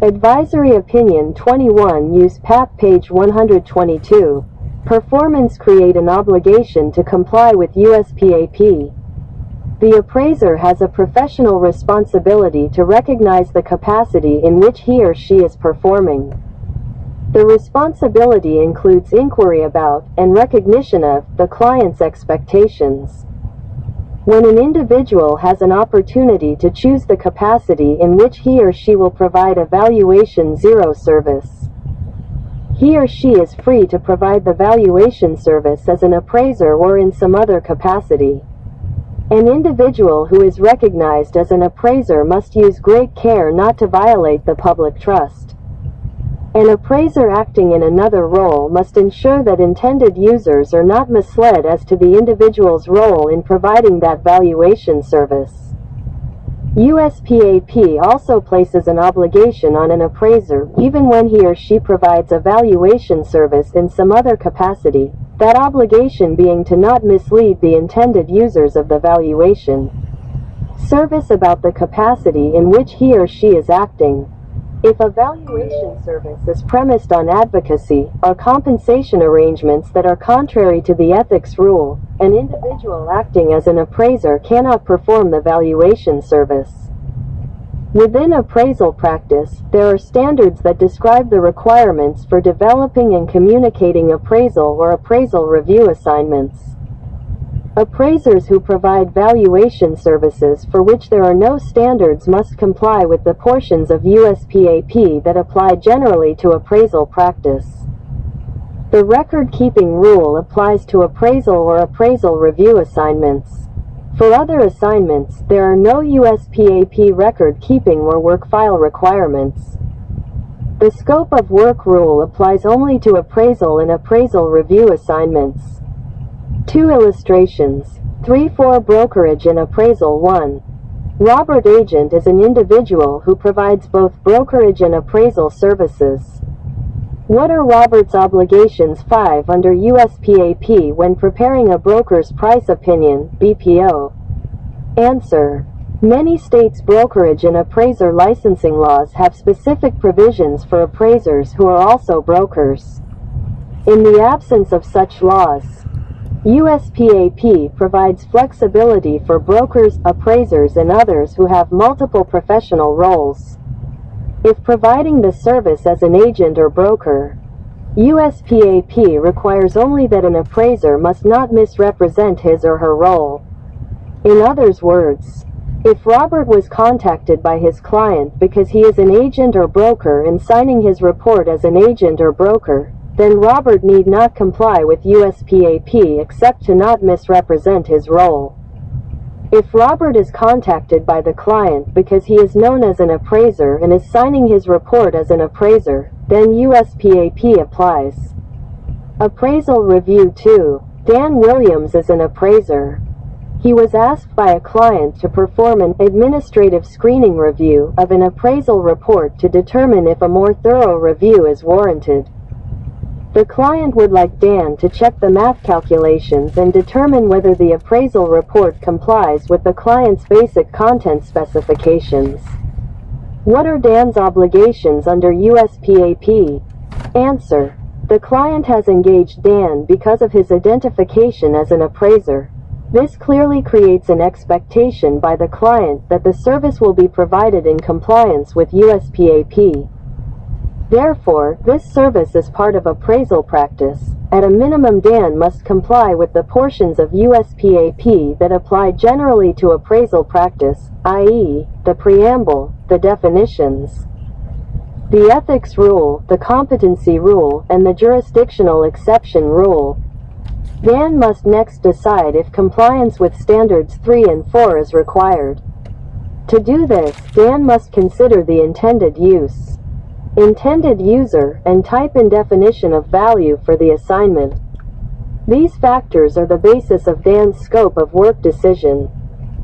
Advisory Opinion 21 Uspap page 122. Performance create an obligation to comply with USPAP. The appraiser has a professional responsibility to recognize the capacity in which he or she is performing. The responsibility includes inquiry about, and recognition of, the client's expectations. When an individual has an opportunity to choose the capacity in which he or she will provide a valuation zero service, he or she is free to provide the valuation service as an appraiser or in some other capacity. An individual who is recognized as an appraiser must use great care not to violate the public trust. An appraiser acting in another role must ensure that intended users are not misled as to the individual's role in providing that valuation service. USPAP also places an obligation on an appraiser, even when he or she provides a valuation service in some other capacity, that obligation being to not mislead the intended users of the valuation service about the capacity in which he or she is acting. If a valuation service is premised on advocacy or compensation arrangements that are contrary to the ethics rule, an individual acting as an appraiser cannot perform the valuation service. Within appraisal practice, there are standards that describe the requirements for developing and communicating appraisal or appraisal review assignments. Appraisers who provide valuation services for which there are no standards must comply with the portions of USPAP that apply generally to appraisal practice. The record-keeping rule applies to appraisal or appraisal review assignments. For other assignments, there are no USPAP record-keeping or work file requirements. The scope of work rule applies only to appraisal and appraisal review assignments. 2 illustrations. 3-4 Brokerage and Appraisal 1. Robert Agent is an individual who provides both brokerage and appraisal services. What are Robert's obligations 5 under USPAP when preparing a broker's price opinion, BPO? Answer. Many states' brokerage and appraiser licensing laws have specific provisions for appraisers who are also brokers. In the absence of such laws, USPAP provides flexibility for brokers, appraisers, and others who have multiple professional roles. If providing the service as an agent or broker, USPAP requires only that an appraiser must not misrepresent his or her role. In other words, if Robert was contacted by his client because he is an agent or broker and signing his report as an agent or broker, then Robert need not comply with USPAP except to not misrepresent his role. If Robert is contacted by the client because he is known as an appraiser and is signing his report as an appraiser, then USPAP applies. Appraisal Review 2. Dan Williams is an appraiser. He was asked by a client to perform an administrative screening review of an appraisal report to determine if a more thorough review is warranted. The client would like Dan to check the math calculations and determine whether the appraisal report complies with the client's basic content specifications. What are Dan's obligations under USPAP? Answer. The client has engaged Dan because of his identification as an appraiser. This clearly creates an expectation by the client that the service will be provided in compliance with USPAP. Therefore, this service is part of appraisal practice. At a minimum, Dan must comply with the portions of USPAP that apply generally to appraisal practice, i.e., the preamble, the definitions, the ethics rule, the competency rule, and the jurisdictional exception rule. Dan must next decide if compliance with standards 3 and 4 is required. To do this, Dan must consider the intended use, intended user, and type and definition of value for the assignment. These factors are the basis of Dan's scope of work decision.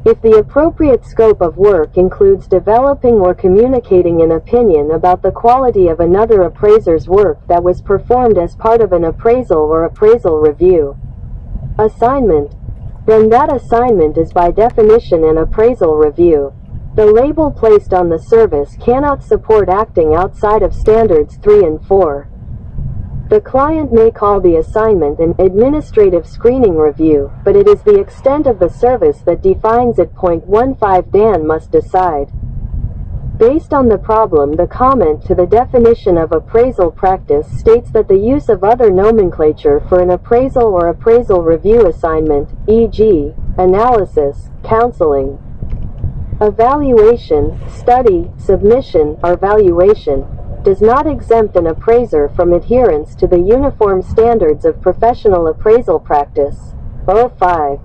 If the appropriate scope of work includes developing or communicating an opinion about the quality of another appraiser's work that was performed as part of an appraisal or appraisal review assignment, then that assignment is by definition an appraisal review. The label placed on the service cannot support acting outside of standards 3 and 4. The client may call the assignment an administrative screening review, but it is the extent of the service that defines it. 15 Dan must decide. Based on the problem, the comment to the definition of appraisal practice states that the use of other nomenclature for an appraisal or appraisal review assignment, e.g., analysis, counseling, evaluation, study, submission, or valuation, does not exempt an appraiser from adherence to the uniform standards of professional appraisal practice. 05.